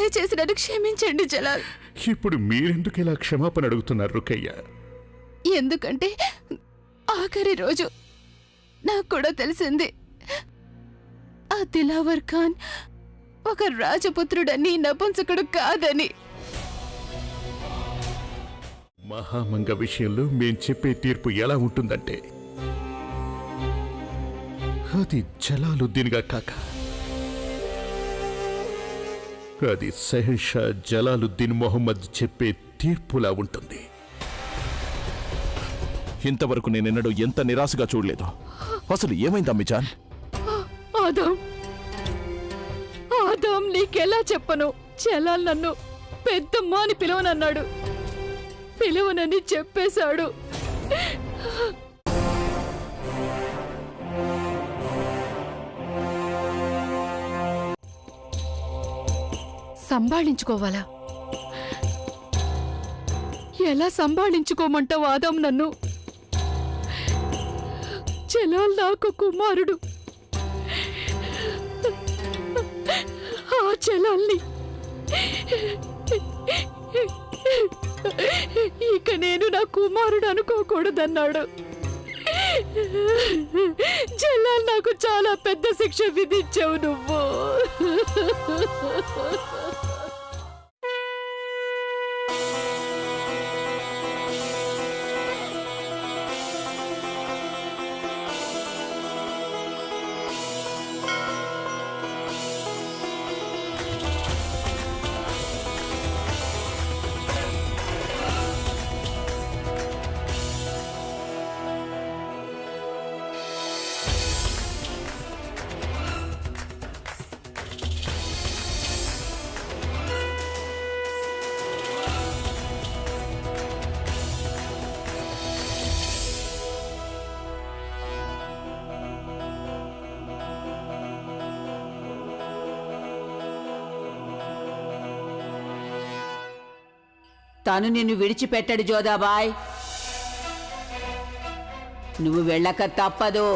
దయచేసి నన్ను క్షమించండి జలాల్. ఇప్పుడు మీరెందుకు ఇలా క్షమాపణ అడుగుతున్నారు రుకయ్య? ఎందుకంటే ఆఖరి రోజు నాకు కూడా తెలిసింది ఆ దిలావర్ ఖాన్ ఒక రాజపుత్రుడని, నపుంసకుడు కాదని. మహామంగ విషయంలో మేం చెప్పే తీర్పు ఎలా ఉంటుందంటే అది జలాలుద్దీన్గా కాక అది షహన్షా జలాలుద్దీన్ మొహమ్మద్ చెప్పే తీర్పులా ఉంటుంది. ఇంతవరకు నేనెన్నడూ ఎంత నిరాశగా చూడలేదు. అసలు ఏమైంది అమ్మిజాన్? ఆదాం నీకెలా చెప్పను? జలాల్ నన్ను పెద్దమ్మ అని పిలవనన్నాడు. పిలవనని చెప్పేశాడు. సంభాళించుకోవాలా? ఎలా సంభాళించుకోమంటావు ఆదాం నన్ను? జలాల్ నాకు కుమారుడు. ఆ జలాల్ని ఇక నేను నా కుమారుడు అనుకోకూడదన్నాడు. జలాల్ నాకు చాలా పెద్ద శిక్ష విధించావు నువ్వు. తను నిన్ను విడిచిపెట్టడు జోధాబాయ్. నువ్వు వెళ్ళక తప్పదు.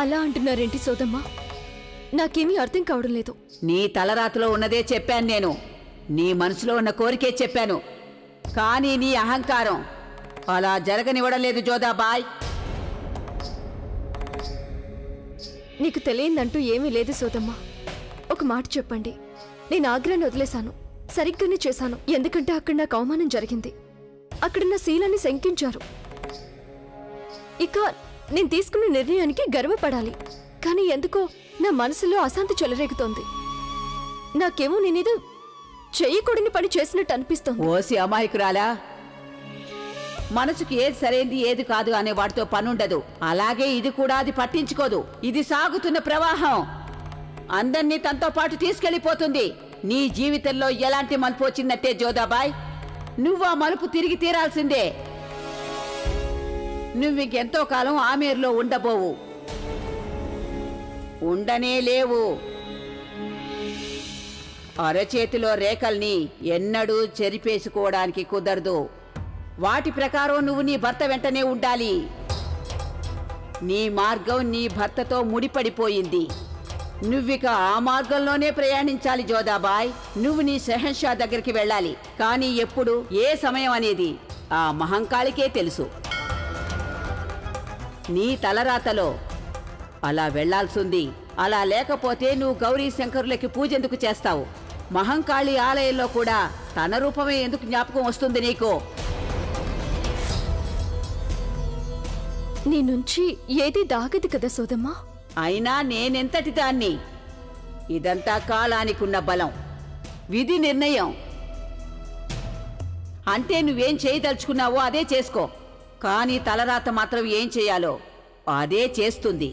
అలా అంటున్నారేంటి సోదమ్మా? నాకేమీ అర్థం కావడం లేదు. నీ తలరాతలో ఉన్నదే చెప్పాను నేను. నీ మనసులో ఉన్న కోరికే చెప్పాను. కానీ నీ అహంకారం అలా జరగనివ్వడం లేదు జోధాబాయ్. నీకు తెలియదంటూ ఏమీ లేదు సోదమ్మా. ఒక మాట చెప్పండి. నేను ఆగ్రాన్ని వదిలేశాను, సరిగ్గానే చేశాను. ఎందుకంటే అక్కడ నాకు అవమానం జరిగింది. అక్కడ నా శీలాన్ని శంకించారు. ఇక నేను తీసుకున్న నిర్ణయానికి గర్వపడాలి. కానీ ఎందుకో నా మనసులో అశాంతి చెలరేగుతోంది. నాకేమో నేనేదో చెయ్యకూడని పని చేసినట్టు అనిపిస్తోంది. ఓసి అమాయకురాలా, మనసుకి ఏది సరైంది ఏది కాదు అనే వాటితో పనుండదు. అలాగే ఇది కూడా అది పట్టించుకోదు. ఇది సాగుతున్న ప్రవాహం అందర్నీ తనతో పాటు తీసుకెళ్లిపోతుంది. నీ జీవితంలో ఎలాంటి మలుపు వచ్చిందంటే జోధాబాయ్, నువ్వు ఆ మలుపు తిరిగి తీరాల్సిందే. నువ్వింకెంతో కాలం ఆమేరులో ఉండబోవు, ఉండనే లేవు. అరచేతిలో రేఖల్ని ఎన్నడూ చెరిపేసుకోవడానికి కుదరదు. వాటి ప్రకారం నువ్వు నీ భర్త వెంటనే ఉండాలి. నీ మార్గం నీ భర్తతో ముడిపడిపోయింది. నువ్విక ఆ మార్గంలోనే ప్రయాణించాలి జోధాబాయ్. నువ్వు నీ షహన్షా దగ్గరికి వెళ్ళాలి. కానీ ఎప్పుడు, ఏ సమయం అనేది ఆ మహంకాళికే తెలుసు. నీ తలరాతలో అలా వెళ్లాల్సింది. అలా లేకపోతే నువ్వు గౌరీ శంకరులకి పూజెందుకు చేస్తావు? మహంకాళి ఆలయంలో కూడా తన రూపమే ఎందుకు జ్ఞాపకం వస్తుంది నీకు? నీ నుంచి ఏది దాగదు కదా సోదమ్మా. అయినా నేనెంతటి దాన్ని? ఇదంతా కాలానికున్న బలం, విధి నిర్ణయం. అంటే నువ్వేం చేయదలుచుకున్నావో అదే చేసుకో. కానీ తలరాత మాత్రం ఏం చేయాలో అదే చేస్తుంది.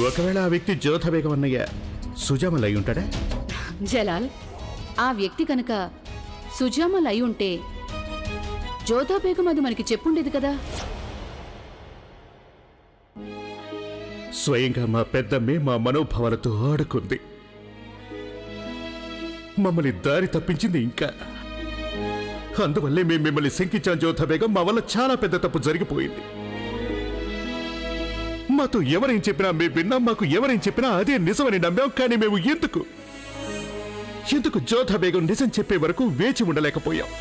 ఒకవేళ ఆ వ్యక్తి జోధబేగం అన్నయ్య సుజామల్ అయి ఉంటాడా? జలాల్, ఆ వ్యక్తి కనుక సుజామల్ అయి ఉంటే జ్యోతా బేగం అది మనకి చెప్పుండేది కదా. స్వయంగా మా పెద్దమ్మే మా మనోభావాలతో ఆడుకుంది, మమ్మల్ని దారి తప్పించింది. ఇంకా అందువల్లే మేము మిమ్మల్ని శంకించాం జ్యోతా బేగం. మా వల్ల చాలా పెద్ద తప్పు జరిగిపోయింది. మాతో ఎవరేం చెప్పినా మేము విన్నాం, మాకు ఎవరేం చెప్పినా అదే నిజమని నమ్మాం. కానీ మేము ఎందుకు జ్యోతా బేగం నిజం చెప్పే వరకు వేచి ఉండలేకపోయాం?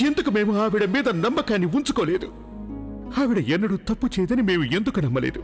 ఎందుకు మేము ఆవిడ మీద నమ్మకాన్ని ఉంచుకోలేదు? ఆవిడ ఎన్నడూ తప్పు చేయదని మేము ఎందుకు నమ్మలేదు?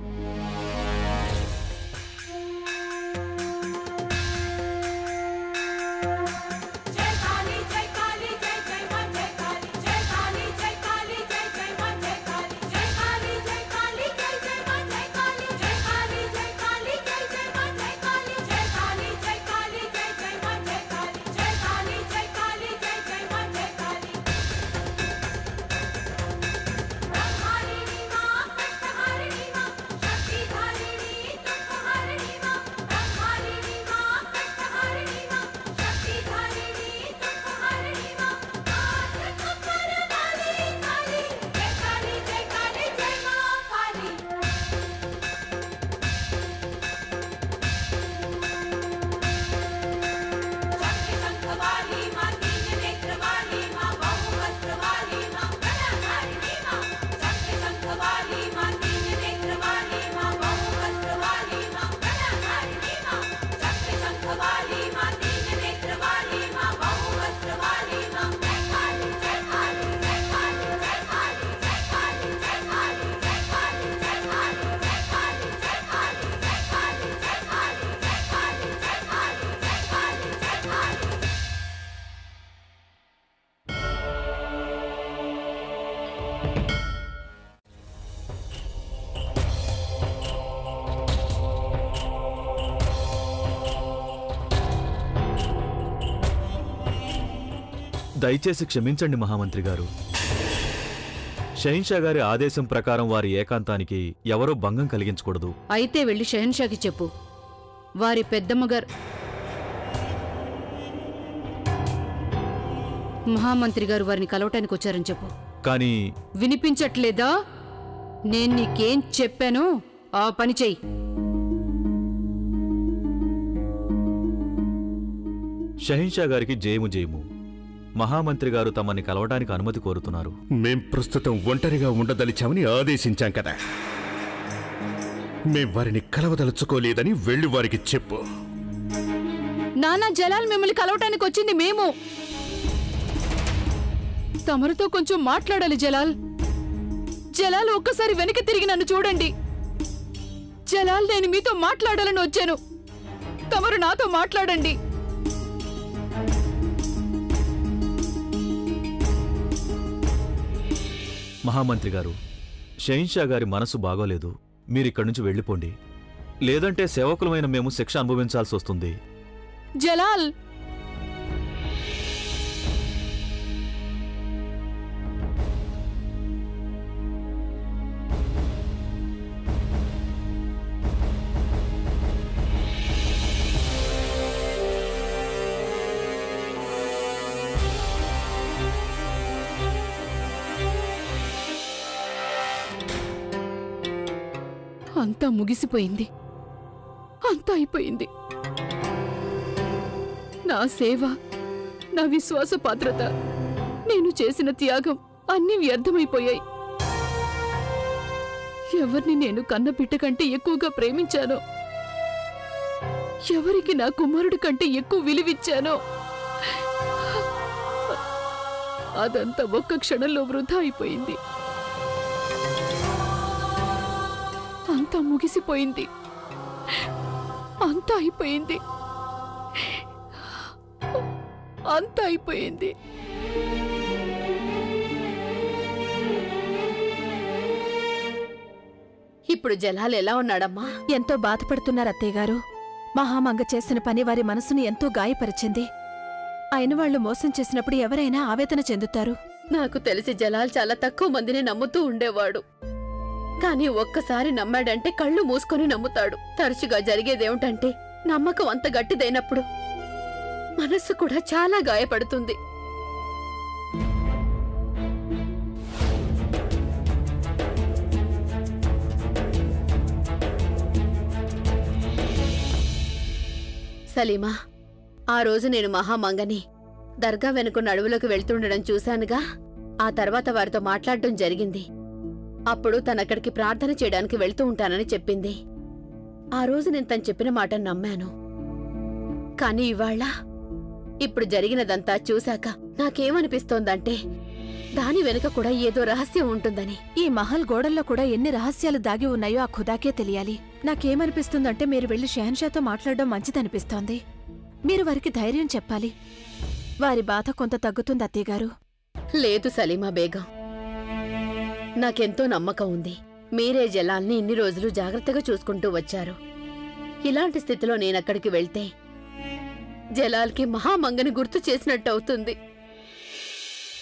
దయచేసి క్షమించండి మహామంత్రి గారు. షహీన్షా గారి ఆదేశం ప్రకారం వారి ఏకాంతానికి ఎవరూ భంగం కలిగించకూడదు. అయితే వెళ్ళి షహన్షాకి చెప్పు, వారి పెద్దమ్మగారు మహామంత్రి గారు వారిని కలవటానికి వచ్చారని చెప్పు. కానీ వినిపించట్లేదా? నేను నీకేం చెప్పాను ఆ పని చెయ్యి. షహీన్షా గారికి జయము జయము. మహామంత్రి గారు తమని కలవడానికి అనుమతి కోరుతున్నారు. మేం ప్రస్తుతం ఒంటరిగా ఉండదలిచామని ఆదేశించాం కదా. మేం వారిని కలవదలుచుకోలేదని వెళ్ళి వారికి చెప్పు. నానా జలాల్ మిమ్మల్ని కలవటానికి వచ్చింది మేము. తమరితో కొంచెం మాట్లాడాలి జలాల్. జలాల్ ఒక్కసారి వెనక్కి తిరిగి నన్ను చూడండి. జలాల్, నేను మీతో మాట్లాడాలని వచ్చాను. తమరు నాతో మాట్లాడండి. మహామంత్రి గారు, షహీన్షా గారి మనసు బాగోలేదు. మీరిక్కడి నుంచి వెళ్ళిపోండి, లేదంటే సేవకులమైన మేము శిక్ష అనుభవించాల్సి వస్తుంది. జలాల్, అంతా ముగిసిపోయింది. అంతా అయిపోయింది. నా సేవ, నా విశ్వాస పాత్రత, నేను చేసిన త్యాగం అన్నీ వ్యర్థమైపోయాయి. ఎవరిని నేను కన్నబిడ్డ కంటే ఎక్కువగా ప్రేమించానో, ఎవరికి నా కుమారుడి కంటే ఎక్కువ విలువిచ్చానో, అదంతా ఒక్క క్షణంలో వృధా అయిపోయింది. అంతా ముగిసిపోయింది. అంతా అయిపోయింది. అంతా అయిపోయింది. ఇప్పుడు జలాల్ ఎలా ఉన్నాడమ్మా? ఎంతో బాధపడుతున్నారు అత్తయ్య గారు. మహామంగ చేసిన పని వారి మనసును ఎంతో గాయపరిచింది. అయిన వాళ్లు మోసం చేసినప్పుడు ఎవరైనా ఆవేదన చెందుతారు. నాకు తెలిసి జలాల్ చాలా తక్కువ మందిని నమ్ముతూ ఉండేవాడు. కానీ ఒక్కసారి నమ్మాడంటే కళ్ళు మూసుకొని నమ్ముతాడు. తరచుగా జరిగేదేమిటంటే, నమ్మకం అంత గట్టిదైనప్పుడు మనస్సు కూడా చాలా గాయపడుతుంది. సలీమా, ఆ రోజు నేను మహామంగని దర్గా వెనుకున్న అడవులోకి వెళ్తుండడం చూశానుగా. ఆ తర్వాత వారితో మాట్లాడటం జరిగింది. అప్పుడు తనక్కడికి ప్రార్థన చేయడానికి వెళ్తూ ఉంటానని చెప్పింది. ఆ రోజు నేను తను చెప్పిన మాట నమ్మాను. కానీ ఇవాళ ఇప్పుడు జరిగినదంతా చూశాక నాకేమనిపిస్తోందంటే దాని వెనుక కూడా ఏదో రహస్యం ఉంటుందని. ఈ మహల్ గోడల్లో కూడా ఎన్ని రహస్యాలు దాగి ఉన్నాయో ఆ ఖుదాకే తెలియాలి. నాకేమనిపిస్తుందంటే మీరు వెళ్లి షెహన్షాతో మాట్లాడడం మంచిదనిపిస్తోంది. మీరు వారికి ధైర్యం చెప్పాలి. వారి బాధ కొంత తగ్గుతుంది అత్తయ్యగారు. లేదు సలీమా బేగం, నాకెంతో నమ్మకం ఉంది. మీరే జలాల్ని ఇన్ని రోజులు జాగ్రత్తగా చూసుకుంటూ వచ్చారు. ఇలాంటి స్థితిలో నేనక్కడికి వెళ్తే జలాల్కి మహామంగని గుర్తు చేసినట్టు అవుతుంది.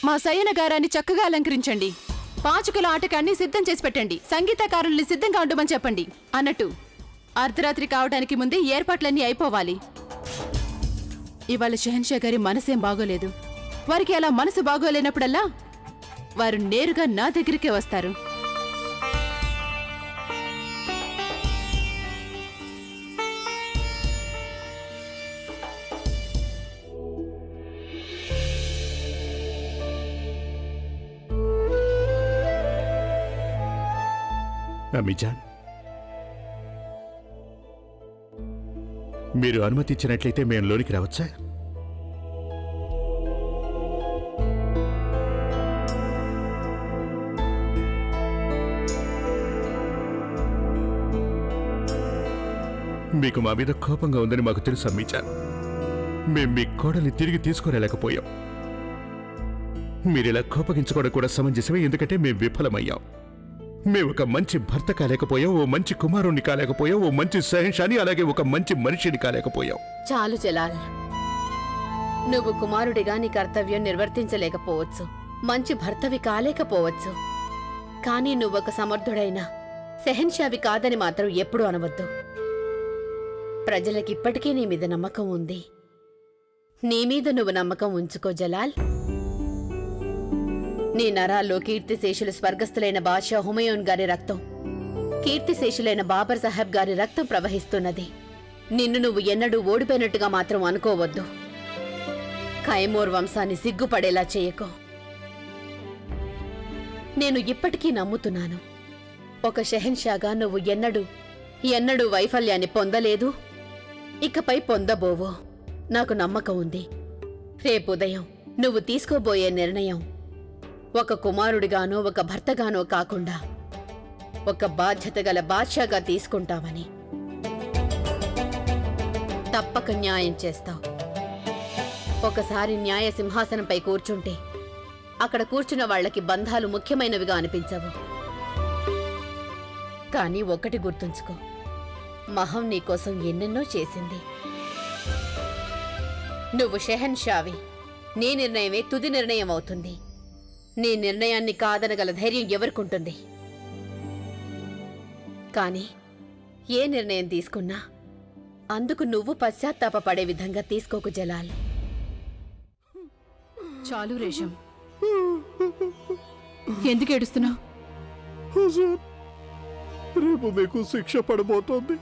మా సయ్యన గారాన్ని చక్కగా అలంకరించండి. పాచుకల ఆటకి అన్ని సిద్ధం చేసి పెట్టండి. సంగీతకారుల్ని సిద్ధంగా ఉండమని చెప్పండి. అన్నట్టు అర్ధరాత్రి కావడానికి ముందే ఏర్పాట్లన్నీ అయిపోవాలి. ఇవాళ షెహన్షా గారి మనసేం బాగోలేదు. వారికి అలా మనసు బాగోలేనప్పుడల్లా వారు నేరుగా నా దగ్గరికే వస్తారు. అమ్మీజాన్, మీరు అనుమతి ఇచ్చినట్లయితే మేము లోనికి రావచ్చా? మీకు మా మీద కోపంగా ఉందని మాకు తెలుసు అమ్మీజాన్. మేం మీ కోడల్ని తిరిగి తీసుకురాలేకపోయాం. మీరిలా కోపగించుకోవడం కూడా సమంజసమే, ఎందుకంటే మేం విఫలమయ్యాం. మేము ఒక మంచి భర్త కాలేకపోయాం, ఓ మంచి కుమారుణ్ణి కాలేకపోయాం, ఓ మంచి సహింషాని, అలాగే ఒక మంచి మనిషిని కాలేకపోయాం. చాలు జలాల్, నువ్వు కుమారుడిగా నీ కర్తవ్యం నిర్వర్తించలేకపోవచ్చు, మంచి భర్తవి కాలేకపోవచ్చు. కానీ నువ్వొక సమర్థుడైన సెహన్షావి కాదని మాత్రం ఎప్పుడూ అనవద్దు. ప్రజలకిప్పటికీ నీ మీద నమ్మకం ఉంది. నీ మీద నువ్వు నమ్మకం ఉంచుకో జలాల్. నీ నరాల్లో కీర్తిశేషులు స్వర్గస్థులైన బాద్షా హుమయూన్ గారి రక్తం, కీర్తిశేషులైన బాబర్ సాహెబ్ గారి రక్తం ప్రవహిస్తున్నది. నిన్ను నువ్వు ఎన్నడూ ఓడిపోయినట్టుగా మాత్రం అనుకోవద్దు. ఖైమూర్ వంశాన్ని సిగ్గుపడేలా చేయకో. నేను ఇప్పటికీ నమ్ముతున్నాను, ఒక షెహన్షాగా నువ్వు ఎన్నడూ వైఫల్యాన్ని పొందలేదు, ఇకపై పొందబోవో. నాకు నమ్మకం ఉంది. రేపు ఉదయం నువ్వు తీసుకోబోయే నిర్ణయం ఒక కుమారుడిగానో ఒక భర్తగానో కాకుండా ఒక బాధ్యత గల బాద్షాగా తీసుకుంటావని. తప్పక న్యాయం చేస్తావు. ఒకసారి న్యాయ సింహాసనంపై కూర్చుంటే అక్కడ కూర్చున్న వాళ్లకి బంధాలు ముఖ్యమైనవిగా అనిపించవు. కానీ ఒకటి గుర్తుంచుకో, మహం నీకోసం ఎన్నెన్నో చేసింది. నువ్వు షెహన్షావి. నీ నిర్ణయమే తుది నిర్ణయం అవుతుంది. నీ నిర్ణయాన్ని కాదనగల ధైర్యం ఎవరికుంటుంది? కానీ ఏ నిర్ణయం తీసుకున్నా అందుకు నువ్వు పశ్చాత్తాపపడే విధంగా తీసుకోకు జలాల్. చాలు రేషం, ఎందుకు ఏడుస్తున్నావు? రేపు మీకు శిక్ష పడబోతోంది.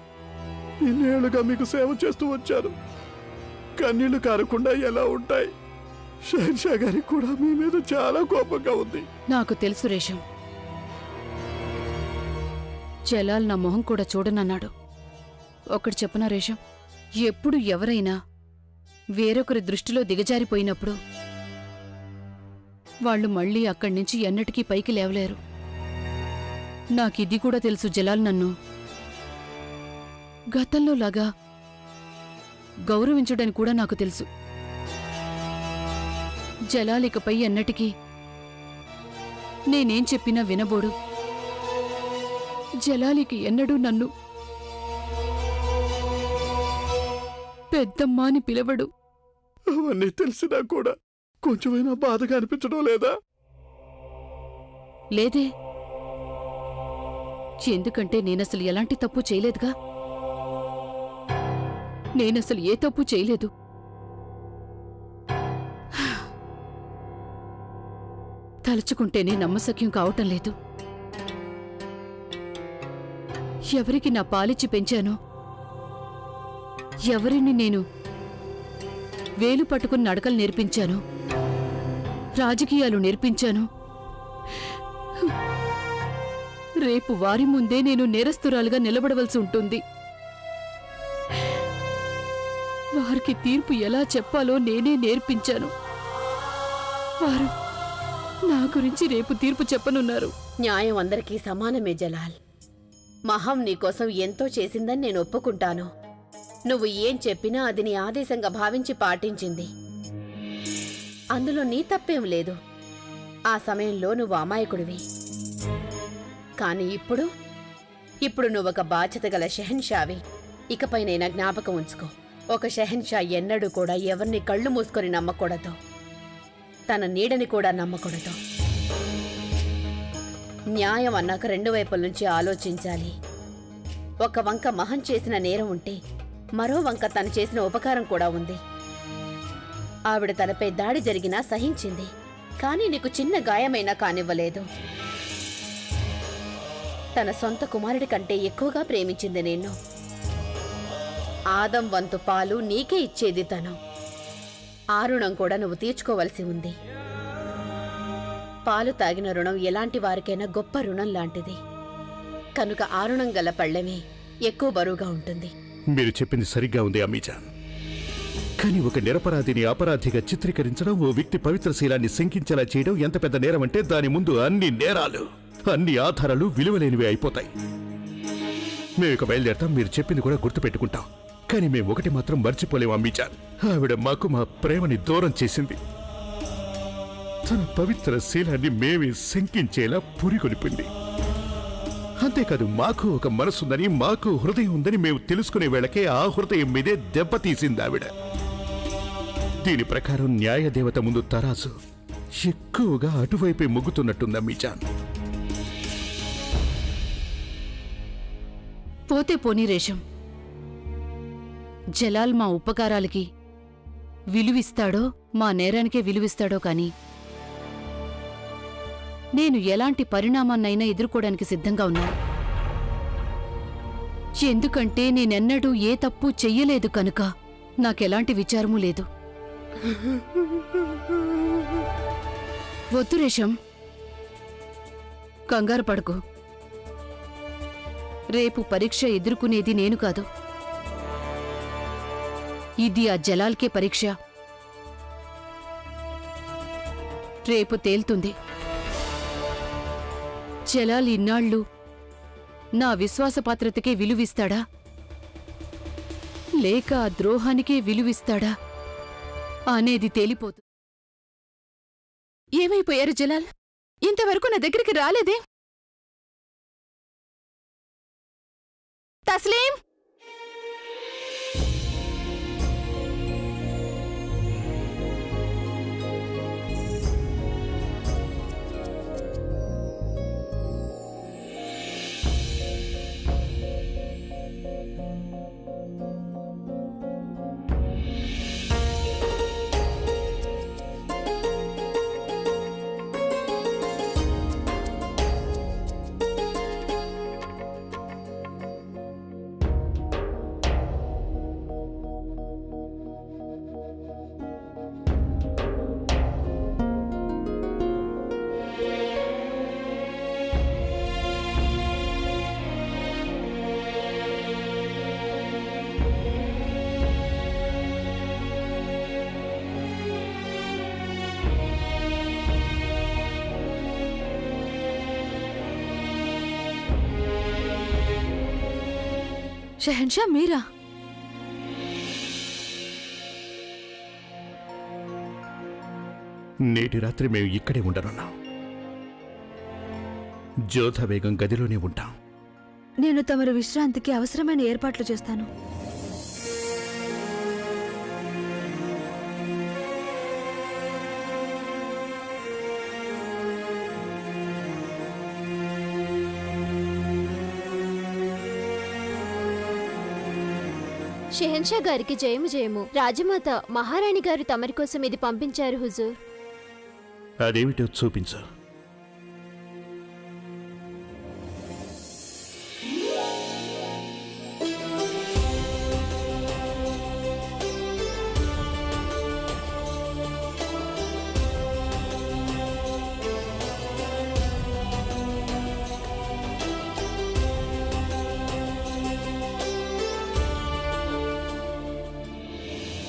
ఇన్నేళ్లుగా మీకు సేవ చేస్తూ వచ్చారు. కన్నీళ్లు కారకుండా ఎలా ఉంటాయి? షెహన్షా గారికి కూడా మీ మీద చాలా కోపంగా ఉంది. నాకు తెలుసు రేషం. జలాల్ నా మొహం కూడా చూడనన్నాడు. ఒకటి చెప్పనా రేషం, ఎప్పుడు ఎవరైనా వేరొకరి దృష్టిలో దిగజారిపోయినప్పుడు వాళ్ళు మళ్ళీ అక్కడి నుంచి ఎన్నటికీ పైకి లేవలేరు. నాకిది కూడా తెలుసు. జలాల్ నన్ను గతంలో లాగా గౌరవించడని కూడా నాకు తెలుసు. జలాల్ ఇకపై ఎన్నటికీ నేనేం చెప్పినా వినబోడు. జలాలికి ఎన్నడూ నన్ను పెద్దమ్మా అని పిలవడు. అవన్నీ తెలిసినా కూడా కొంచెమైనా బాధగా అనిపించడం లేదా? లేదే, ఎందుకంటే నేనసలు ఎలాంటి తప్పు చేయలేదుగా. నేనసలు ఏ తప్పు చేయలేదు. తలుచుకుంటేనే నమ్మశక్యం కావటం లేదు. ఎవరికి నా పాలిచ్చి పెంచానో, ఎవరిని నేను వేలు పట్టుకుని నడకలు నేర్పించాను, రాజకీయాలు నేర్పించాను. రేపు వారి ముందే నేను నేరస్తురాలుగా నిలబడవలసి ఉంటుంది. వారికి తీర్పు ఎలా చెప్పాలో నేనే నేర్పించాను. వారు నా గురించి రేపు తీర్పు చెప్పనున్నారు. న్యాయం అందరికీ సమానమే జలాల్. మహం నీకోసం ఎంతో చేసిందని నేను ఒప్పుకుంటాను. నువ్వు ఏం చెప్పినా అది నీ ఆదేశంగా భావించి పాటించింది. అందులో నీ తప్పేం లేదు. ఆ సమయంలో నువ్వు అమాయకుడివి. కానీ ఇప్పుడు నువ్వొక బాధ్యత గల షెహన్షావి. ఇకపైనైనా జ్ఞాపకం ఉంచుకో, ఒక షెహన్షా ఎన్నడూ కూడా ఎవరిని కళ్ళు మూసుకొని నమ్మకూడదు, తన నీడని కూడా నమ్మకూడదు. న్యాయం అన్నాక రెండు వైపుల నుంచి ఆలోచించాలి. ఒక వంక మహం చేసిన నేరం ఉంటే మరో వంక తను చేసిన ఉపకారం కూడా ఉంది. ఆవిడ తనపై దాడి జరిగినా సహించింది, కానీ నీకు చిన్న గాయమైనా కానివ్వలేదు. తన సొంత కుమారుడి కంటే ఎక్కువగా ప్రేమించింది నిన్ను. ఆదం వంతు పాలు నీకే ఇచ్చేది తను. ఆ రుణం కూడా నువ్వు తీర్చుకోవలసి ఉంది. పాలు తాగిన రుణం ఎలాంటి వారికైనా గొప్ప రుణం లాంటిది. కనుక ఆ రుణం గల పళ్ళెమే ఎక్కువ బరువుగా ఉంటుంది. మీరు చెప్పింది సరిగ్గా ఉంది అమ్మీజాన్. కానీ ఒక నిరపరాధిని అపరాధిగా చిత్రీకరించడం, ఓ వ్యక్తి పవిత్ర శీలాన్ని శంకించేలా చేయడం ఎంత పెద్ద నేరం అంటే దాని ముందు అన్ని నేరాలు, అన్ని ఆధారాలు విలువలేనివి అయిపోతాయి. మేము ఇక బయలుదేరతాం. మీరు చెప్పింది కూడా గుర్తుపెట్టుకుంటాం. కానీ మేము ఒకటి మాత్రం మర్చిపోలేము అమ్మీజాన్. ఆవిడ మాకు మా ప్రేమని దూరం చేసింది. తన పవిత్ర శీలాన్ని మేమే శంకించేలా పురికొలిపింది. అంతేకాదు, మాకు ఒక మనసుందని, మాకు హృదయం ఉందని మేము తెలుసుకునే వేళకే ఆ హృదయం మీదే దెబ్బతీసింది ఆవిడ. దీని ప్రకారం న్యాయదేవత ముందు తరాజు ఎక్కువగా అటువైపే మొగ్గుతున్నట్టుంది అమ్మీజాన్. పోతే పోనీ రేషం, జలాల్ మా ఉపకారాలకి విలువిస్తాడో మా నేరానికే విలువిస్తాడో కాని నేను ఎలాంటి పరిణామాన్నైనా ఎదుర్కోవడానికి సిద్ధంగా ఉన్నాను. ఎందుకంటే నేనెన్నడూ ఏ తప్పు చెయ్యలేదు కనుక నాకెలాంటి విచారమూ లేదు. వద్దు రేషం, కంగారు పడకు. రేపు పరీక్ష ఎదుర్కొనేది నేను కాదు, ఇది ఆ జలాల్కే పరీక్ష. రేపు తేల్తుంది జలాల్ ఇన్నాళ్ళు నా విశ్వాసపాత్రతకే విలువిస్తాడా లేక ఆ ద్రోహానికే విలువిస్తాడా అనేది తేలిపోతుంది. ఏమైపోయారు జలాల్? ఇంతవరకు నా దగ్గరికి రాలేదే? తస్లీం, షెహన్షా మీరా? నేటి రాత్రి మేము ఇక్కడే ఉండనున్నాం. జోధా బేగం గదిలోనే ఉంటాం. నేను తమరి విశ్రాంతికి అవసరమైన ఏర్పాట్లు చేస్తాను. షెహన్షా గారికి జయము జయము. రాజమాత మహారాణి గారు తమరి కోసం ఇది పంపించారు హుజూర్. అదేమిటో చూపించు.